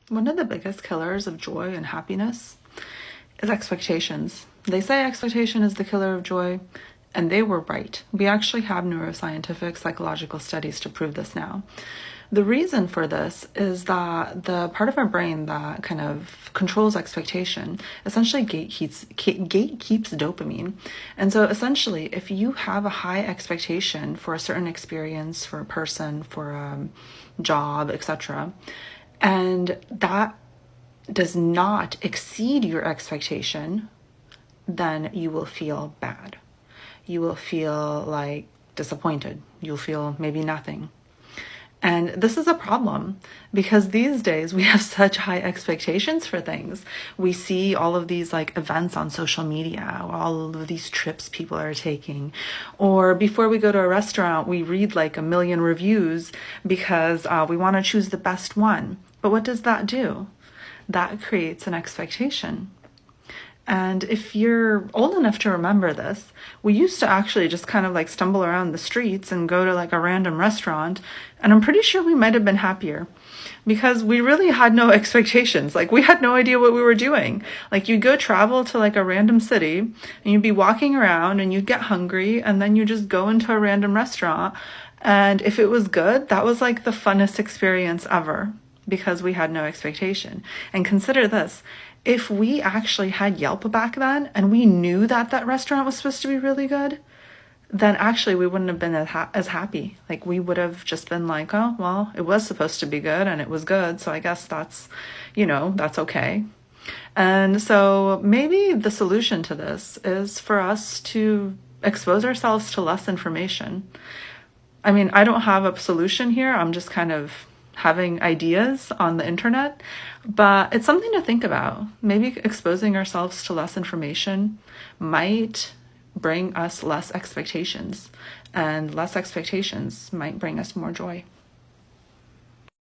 One of the biggest killers of joy and happiness is expectations. They say expectation is the killer of joy, and they were right. We actually have neuroscientific psychological studies to prove this now. The reason for this is that the part of our brain that kind of controls expectation essentially gatekeeps dopamine. And so essentially, if you have a high expectation for a certain experience, for a person, for a job, etc., and that does not exceed your expectation, then you will feel bad. You will feel like disappointed. You'll feel maybe nothing. And this is a problem because these days we have such high expectations for things. We see all of these like events on social media, or all of these trips people are taking. Or before we go to a restaurant, we read like a million reviews because we want to choose the best one. But what does that do? That creates an expectation. And if you're old enough to remember this, we used to actually just kind of like stumble around the streets and go to like a random restaurant. And I'm pretty sure we might have been happier because we really had no expectations. Like we had no idea what we were doing. Like you'd go travel to like a random city and you'd be walking around and you'd get hungry and then you just go into a random restaurant. And if it was good, that was like the funnest experience ever because we had no expectation. And consider this. If we actually had Yelp back then and we knew that that restaurant was supposed to be really good, then actually we wouldn't have been as happy. Like we would have just been like, oh, well, it was supposed to be good and it was good. So I guess that's, that's okay. And so maybe the solution to this is for us to expose ourselves to less information. I mean, I don't have a solution here. I'm just kind of having ideas on the internet, but it's something to think about. Maybe exposing ourselves to less information might bring us less expectations, and less expectations might bring us more joy.